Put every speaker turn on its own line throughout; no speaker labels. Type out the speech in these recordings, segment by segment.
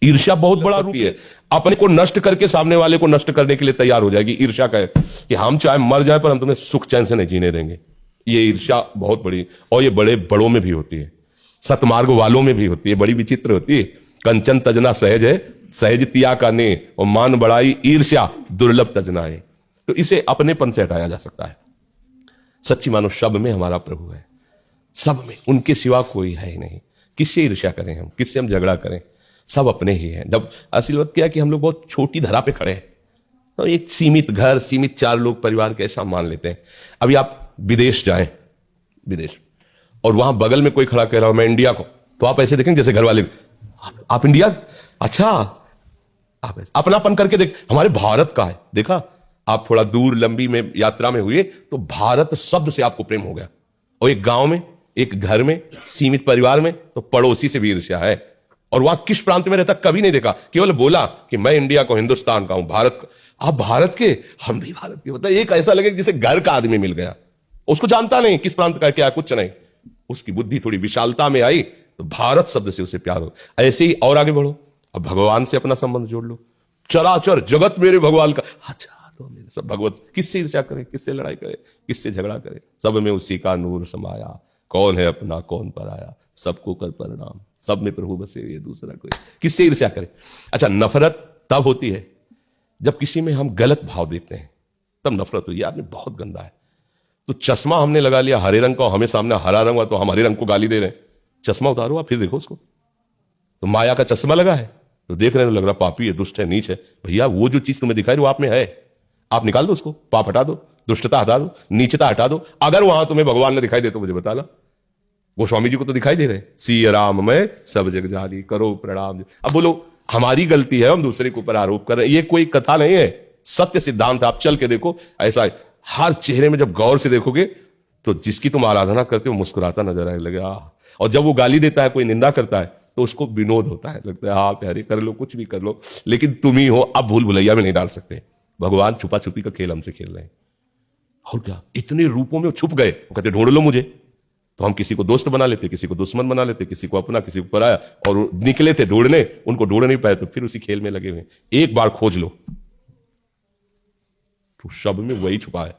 ईर्ष्या बहुत बड़ा रूप है, अपने को नष्ट करके सामने वाले को नष्ट करने के लिए तैयार हो जाएगी। ईर्ष्या का है कि हम चाहे मर जाए पर हम तुम्हें सुख चैन से नहीं जीने देंगे। ये ईर्ष्या बहुत बड़ी, और ये बड़े बड़ों में भी होती है, सतमार्ग वालों में भी होती है, बड़ी विचित्र होती है। कंचन तजना सहज है, सहज तिया का ने, और मान बढ़ाई ईर्ष्या दुर्लभ तजना है। तो इसे अपनेपन से हटाया जा सकता है। सच्ची मानो सब में हमारा प्रभु है, सब में, उनके सिवा कोई है ही नहीं। किससे ईर्ष्या करें हम, किससे हम झगड़ा करें, सब अपने ही हैं। जब असल बात क्या है कि हम लोग बहुत छोटी धरा पे खड़े हैं, तो एक सीमित घर, सीमित 4 लोग परिवार के ऐसा मान लेते हैं। अभी आप विदेश जाएं, विदेश, और वहां बगल में कोई खड़ा कह रहा हो मैं इंडिया को, तो आप ऐसे देखेंगे जैसे घर वाले, आप इंडिया, अच्छा, आप अपनापन करके देख, हमारे भारत का है। देखा, आप थोड़ा दूर लंबी में यात्रा में हुए तो भारत शब्द से आपको प्रेम हो गया। और एक गांव में, एक घर में, सीमित परिवार में, तो पड़ोसी से भी ईर्ष्या है। और वहां किस प्रांत में रहता कभी नहीं देखा, केवल बोला कि मैं इंडिया को, हिंदुस्तान का हूं, भारत का। आप भारत के, हम भी भारत के, मतलब एक ऐसा लगे जैसे घर का आदमी मिल गया। उसको जानता नहीं किस प्रांत का क्या, कुछ नहीं, उसकी बुद्धि थोड़ी विशालता में आई तो भारत शब्द से उसे प्यार हो। ऐसे ही और आगे बढ़ो, अब भगवान से अपना संबंध जोड़ लो। चराचर जगत मेरे भगवान का, अच्छा तो मेरे सब भगवत। किससे ईर्ष्या करे, किससे लड़ाई करे, किससे झगड़ा करे, सब में उसी का नूर समाया। कौन है अपना कौन पराया, सबको कर प्रणाम, सब में प्रभु बसे ये दूसरा कोई। किससे ईर्ष्या करे। अच्छा, नफरत तब होती है जब किसी में हम गलत भाव देखते हैं, तब नफरत हुई, आदमी बहुत गंदा है। तो चश्मा हमने लगा लिया हरे रंग का, हमें सामने हरा रंग हुआ तो हम हरे रंग को गाली दे रहे हैं। चश्मा उतारो आप, फिर देखो उसको, तो माया का चश्मा लगा है तो देख रहे हैं, लग रहा पापी है, दुष्ट है, नीच है। भैया वो जो चीज तुम्हें दिखाई वो आप में है, आप निकाल दो उसको, पाप हटा दो, दुष्टता हटा दो, नीचता हटा दो। अगर वहां तुम्हें भगवान ने दिखाई दे तो मुझे बताना। गोस्वामी जी को तो दिखाई दे रहे, सी राम में सब जग जानी, करो प्रणाम। अब बोलो हमारी गलती है, हम दूसरे के ऊपर आरोप कर रहे हैं, ये कोई कथा नहीं है, सत्य सिद्धांत। आप चल के देखो, ऐसा है। हर चेहरे में जब गौर से देखोगे तो जिसकी तुम आराधना करते हो मुस्कुराता नजर आने लगे। और जब वो गाली देता है, कोई निंदा करता है, तो उसको विनोद होता है, लगता है हाँ प्यारे, कर लो कुछ भी कर लो, लेकिन तुम ही हो, अब भूल भुलैया में नहीं डाल सकते। भगवान छुपा छुपी का खेल हमसे खेल रहे हैं। और क्या, इतने रूपों में छुप गए, वो कहते ढूंढ लो मुझे। तो हम किसी को दोस्त बना लेते, किसी को दुश्मन बना लेते, किसी को अपना, किसी को पराया, और निकले थे ढूंढने, उनको ढूंढ नहीं पाए तो फिर उसी खेल में लगे हुए। एक बार खोज लो तो सब में वही छुपा है।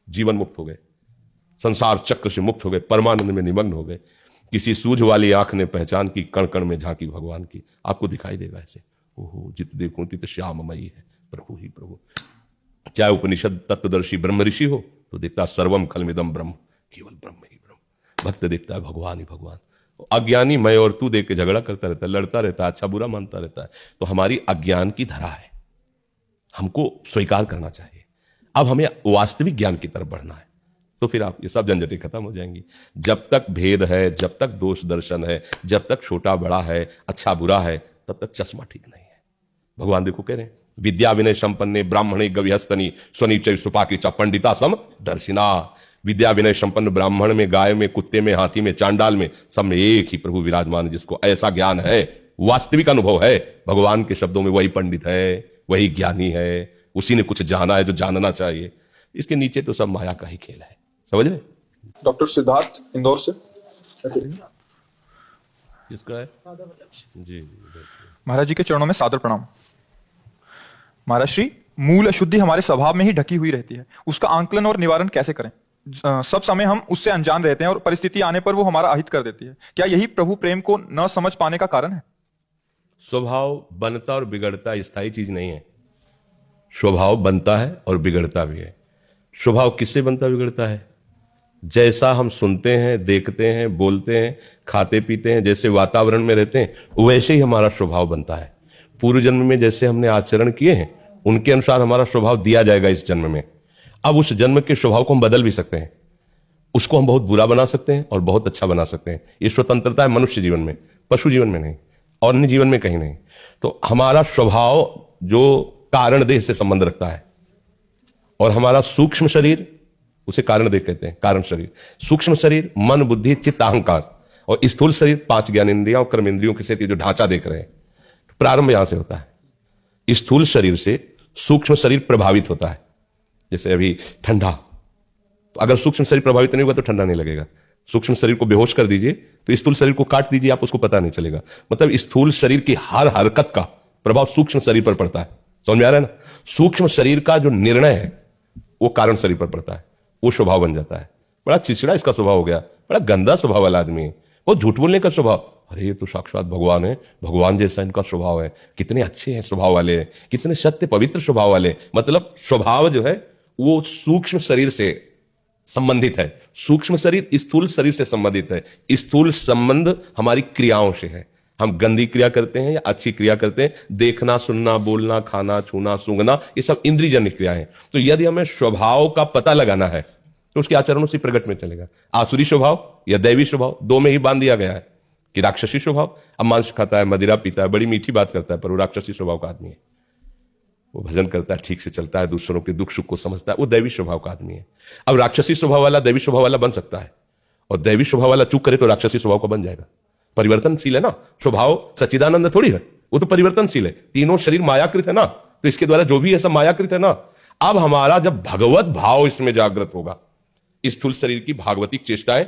जीवन मुक्त हो गए, संसार चक्र से मुक्त हो गए, परमानंद में निमग्न हो गए। किसी सूझ वाली आंख ने पहचान की, कण कण में झांकी भगवान की। आपको दिखाई देगा ऐसे, ओहो जित देखूं तित श्याममयी है, प्रभु ही प्रभु। चाहे उपनिषद तत्वदर्शी ब्रह्म ऋषि हो तो देखता सर्वम खलमिदम ब्रह्म, केवल ब्रह्म ही ब्रह्म। भक्त देखता है भगवान ही भगवान। अज्ञानी मैं और तू देख के झगड़ा करता रहता है, लड़ता रहता है, अच्छा बुरा मानता रहता है। तो हमारी अज्ञान की धरा है, हमको स्वीकार करना चाहिए। अब हमें वास्तविक ज्ञान की तरफ बढ़ना है, तो फिर आप ये सब झंझटें खत्म हो जाएंगी। जब तक भेद है, जब तक दोष दर्शन है, जब तक छोटा बड़ा है, अच्छा बुरा है, तब तक चश्मा ठीक नहीं है। भगवान देखो कह रहे हैं, विद्या विनय संपन्ने ब्राह्मणे गविहस्तनी स्वनिचय सुपाकी च पंडिता सम दर्शिना। विद्या विनय संपन्न ब्राह्मण में, गाय में, कुत्ते में, हाथी में, चांडाल में, सब में एक ही प्रभु विराजमान, जिसको ऐसा ज्ञान है, वास्तविक अनुभव है। भगवान के शब्दों में वही पंडित है, वही ज्ञानी है, उसी ने कुछ जाना है जो जानना चाहिए। इसके नीचे तो सब माया का ही खेल है, समझ रहे।
डॉक्टर सिद्धार्थ इंदौर से।
किसका है? जी
महाराज जी के चरणों में सादर प्रणाम। महाराज श्री, मूल अशुद्धि हमारे स्वभाव में ही ढकी हुई रहती है, उसका आंकलन और निवारण कैसे करें? सब समय हम उससे अनजान रहते हैं और परिस्थिति आने पर वो हमारा अहित कर देती है। क्या यही प्रभु प्रेम को न समझ पाने का कारण है?
स्वभाव बनता और बिगड़ता स्थायी चीज नहीं है। स्वभाव बनता है और बिगड़ता भी है। स्वभाव किससे बनता बिगड़ता है? जैसा हम सुनते हैं, देखते हैं, बोलते हैं, खाते पीते हैं, जैसे वातावरण में रहते हैं, वैसे ही हमारा स्वभाव बनता है। पूर्व जन्म में जैसे हमने आचरण किए हैं, उनके अनुसार हमारा स्वभाव दिया जाएगा इस जन्म में। अब उस जन्म के स्वभाव को हम बदल भी सकते हैं, उसको हम बहुत बुरा बना सकते हैं और बहुत अच्छा बना सकते हैं। ये स्वतंत्रता है मनुष्य जीवन में, पशु जीवन में नहीं, और अन्य जीवन में कहीं नहीं। तो हमारा स्वभाव जो कारण देह से संबंध रखता है, और हमारा सूक्ष्म शरीर, उसे कारण देह कहते हैं, कारण शरीर। सूक्ष्म शरीर मन, बुद्धि, चित्त, अहंकार, और स्थूल शरीर 5 ज्ञानेंद्रियों और कर्म इंद्रियों के साथ ये जो ढांचा देख रहे हैं, तो प्रारंभ यहां से होता है। स्थूल शरीर से सूक्ष्म शरीर प्रभावित होता है। जैसे अभी ठंडा, तो अगर सूक्ष्म शरीर प्रभावित नहीं होगा तो ठंडा नहीं लगेगा। सूक्ष्म शरीर को बेहोश कर दीजिए तो स्थूल शरीर को काट दीजिए, आप उसको पता नहीं चलेगा। मतलब स्थूल शरीर की हर हरकत का प्रभाव सूक्ष्म शरीर पर पड़ता है। समझ में आ रहा है ना? सूक्ष्म शरीर का जो निर्णय है वो कारण शरीर पर पड़ता है, वो स्वभाव बन जाता है। बड़ा चिड़चिड़ा इसका स्वभाव हो गया, बड़ा गंदा स्वभाव वाला आदमी है, वो झूठ बोलने का स्वभाव। अरे ये तो साक्षात भगवान है, भगवान जैसा इनका स्वभाव है, कितने अच्छे हैं स्वभाव वाले, कितने सत्य पवित्र स्वभाव वाले। मतलब स्वभाव जो है वो सूक्ष्म शरीर से संबंधित है, सूक्ष्म शरीर स्थूल शरीर से संबंधित है। स्थूल संबंध हमारी क्रियाओं से है, हम गंदी क्रिया करते हैं या अच्छी क्रिया करते हैं। देखना, सुनना, बोलना, खाना, छूना, सूंघना, ये सब इंद्रियजन्य क्रियाएं हैं। तो यदि हमें स्वभाव का पता लगाना है तो उसके आचरणों से प्रकट में चलेगा। आसुरी स्वभाव या दैवी स्वभाव, दो में ही बांध दिया गया है कि राक्षसी स्वभाव, अब मांस खाता है, मदिरा पीता है, बड़ी मीठी बात करता है, पर वो राक्षसी स्वभाव का आदमी है। वो भजन करता है, ठीक से चलता है, दूसरों के दुख सुख को समझता है, वो दैवी स्वभाव का आदमी है। अब राक्षसी स्वभाव वाला दैवी स्वभाव वाला बन सकता है, और दैवी स्वभाव वाला चूक करे तो राक्षसी स्वभाव का बन जाएगा। परिवर्तनशील है ना स्वभाव, सच्चिदानंद थोड़ी है, वो तो परिवर्तनशील है। तीनों शरीर मायाकृत है ना, तो इसके द्वारा जो भी है सब मायाकृत है ना। अब हमारा जब भगवत भाव इसमें जागृत होगा, स्थूल शरीर की भागवतिक चेष्टाएं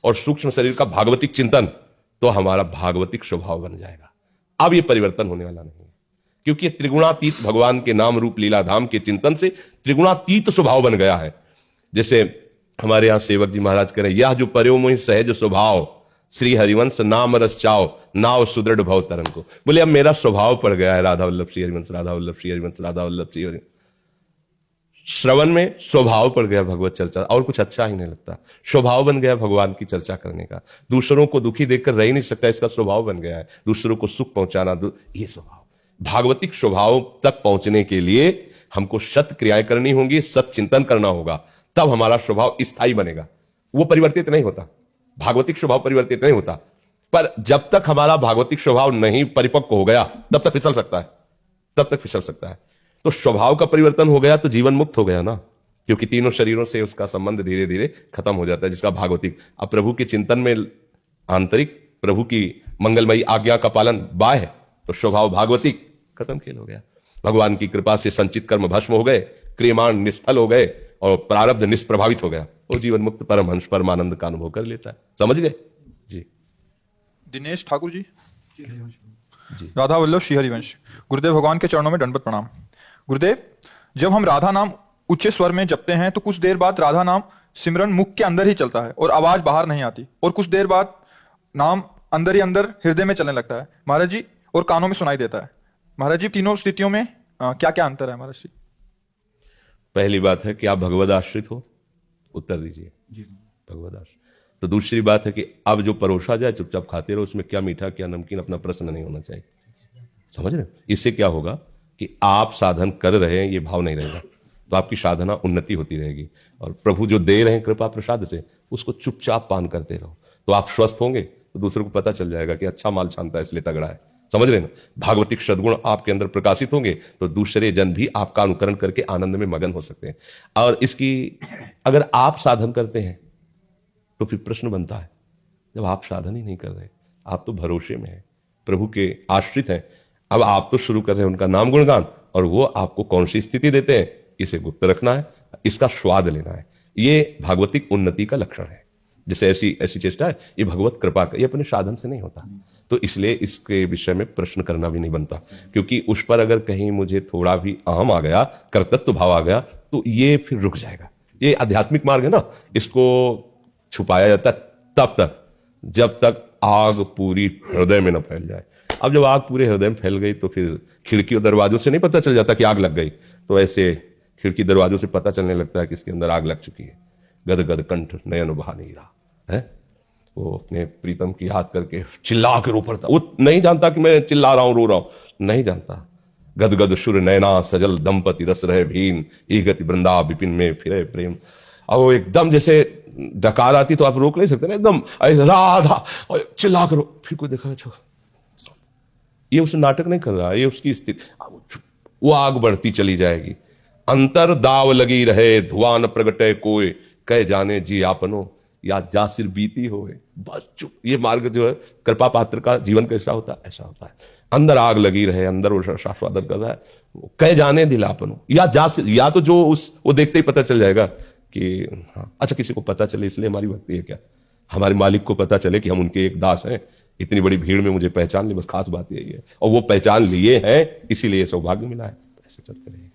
और सूक्ष्म शरीर का भागवतिक चिंतन, तो हमारा भागवतिक स्वभाव बन जाएगा। अब ये परिवर्तन होने वाला नहीं है, क्योंकि त्रिगुणातीत भगवान के नाम रूप लीला धाम के चिंतन से त्रिगुणातीत स्वभाव बन गया है। जैसे हमारे यहां सेवक जी महाराज कह रहे हैं, यह जो पर्यो मोहि सहज स्वभाव, श्री हरिवंश नाम रस चाओ, नाव सुदृढ़ भव तरन को। बोले अब मेरा स्वभाव पड़ गया है राधा वल्लभ श्री हरिवंश, राधा वल्लभ श्री हरिवंश, राधा वल्लभ श्री हरिवंश। श्रवण में स्वभाव पड़ गया भगवत चर्चा, और कुछ अच्छा ही नहीं लगता। स्वभाव बन गया भगवान की चर्चा करने का, दूसरों को दुखी देखकर रह ही नहीं सकता, इसका स्वभाव बन गया है। दूसरों को सुख पहुंचाना, ये स्वभाव। भागवतिक स्वभाव तक पहुंचने के लिए हमको सत क्रियाएं करनी होंगी, सत चिंतन करना होगा, तब हमारा स्वभाव स्थायी बनेगा। वो परिवर्तित नहीं होता, भागवतिक स्वभाव परिवर्तित नहीं होता। पर जब तक हमारा भागवतिक स्वभाव नहीं परिपक्व हो गया तब तक फिसल सकता है, तब तक फिसल सकता है। तो स्वभाव का परिवर्तन हो गया तो जीवन मुक्त हो गया ना, क्योंकि तीनों शरीरों से उसका संबंध धीरे धीरे खत्म हो जाता है, जिसका भागवतिक। अब प्रभु के चिंतन में आंतरिक, प्रभु की मंगलमयी आज्ञा का पालन बाह्य, तो स्वभाव भागवतिक, खत्म खेल हो गया। भगवान की कृपा से संचित कर्म भस्म हो गए, क्रियमाण निष्फल हो गए और प्रारब्ध निष्प्रभावित हो गया। वो जीवन मुक्त परमहंस परमानंद का अनुभव कर लेता है। समझ गए जी?
दिनेश ठाकुर जी, राधा वल्लभ श्री हरिवंश। गुरुदेव भगवान के चरणों में दंडवत प्रणाम। गुरुदेव, जब हम राधा नाम उच्च स्वर में जपते हैं तो कुछ देर बाद राधा नाम सिमरन मुख के अंदर ही चलता है और आवाज बाहर नहीं आती, और कुछ देर बाद नाम अंदर ही अंदर हृदय में चलने लगता है महाराज जी, और कानों में सुनाई देता है। महाराज जी, तीनों स्थितियों में क्या क्या अंतर है महाराज जी?
पहली बात है कि आप भगवद आश्रित हो, उत्तर दीजिए भगवद आश्रित। तो दूसरी बात है कि अब जो परोसा जाए चुपचाप खाते रहो, उसमें क्या मीठा क्या नमकीन अपना प्रश्न नहीं होना चाहिए। समझ रहे? इससे क्या होगा कि आप साधन कर रहे हैं ये भाव नहीं रहेगा, तो आपकी साधना उन्नति होती रहेगी, और प्रभु जो दे रहे हैं कृपा प्रसाद से उसको चुपचाप पान करते रहो, तो आप स्वस्थ होंगे, तो दूसरों को पता चल जाएगा कि अच्छा माल छानता है इसलिए तगड़ा है। समझ रहे ना? भागवतिक सद्गुण आपके अंदर प्रकाशित होंगे तो दूसरे जन भी आपका अनुकरण करके आनंद में मगन हो सकते हैं। और इसकी अगर आप साधन करते हैं तो फिर प्रश्न बनता है, जब आप साधन ही नहीं कर रहे, आप तो भरोसे में हैं, प्रभु के आश्रित हैं, अब आप तो शुरू कर रहे हैं उनका नाम गुणगान, और वो आपको कौन सी स्थिति देते हैं इसे गुप्त रखना है, इसका स्वाद लेना है। ये भागवतिक उन्नति का लक्षण है। जैसे ऐसी चेष्टा है, ये भगवत कृपा का, ये अपने साधन से नहीं होता, तो इसलिए इसके विषय में प्रश्न करना भी नहीं बनता, क्योंकि उस पर अगर कहीं मुझे थोड़ा भी अहम आ गया, कर्तृत्व भाव आ गया, तो ये फिर रुक जाएगा। ये आध्यात्मिक मार्ग है ना, इसको छुपाया जाता है तब तक जब तक आग पूरी हृदय में न फैल जाए। अब जब आग पूरे हृदय में फैल गई तो फिर खिड़की और दरवाजों से नहीं पता चल जाता कि आग लग गई, तो ऐसे खिड़की दरवाजों से पता चलने लगता है कि इसके अंदर आग लग चुकी है। गद गद कंठ नयन बहा नहीं रहा है, वो अपने प्रीतम की याद करके चिल्ला के रो पड़ता। वो नहीं जानता कि मैं चिल्ला रहा हूं, रो रहा हूं, नहीं जानता। गद गद सुर नयना सजल दंपति रस रहे भीन, ई गति वृंदा विपिन में फिरे प्रेम। और वो एकदम जैसे डकार आती तो आप रोक नहीं सकते ना, एकदम राधा चिल्ला करो, फिर कोई देखा अच्छा ये उस नाटक नहीं कर रहा, ये उसकी स्थिति, वो आग बढ़ती चली जाएगी। अंतर दाव लगी रहे धुआं न प्रगटे कोई, कह जाने जी आपनो या जा सिर बीती होए, बस चुप। ये मार्ग जो है कृपा पात्र का जीवन कैसा होता है, ऐसा होता है। अंदर आग लगी रहे, अंदर वो स्वादन कर रहा है, कह जाने दिलापनो या जा सिर, या तो जो वो देखते ही पता चल जाएगा कि हाँ अच्छा, किसी को पता चले इसलिए हमारी भक्ति है क्या, हमारे मालिक को पता चले कि हम उनके एक दास हैं, इतनी बड़ी भीड़ में मुझे पहचान ली, बस खास बात यही है। और वो पहचान लिए हैं, इसीलिए सौभाग्य मिला है। ऐसे चलते रहिए।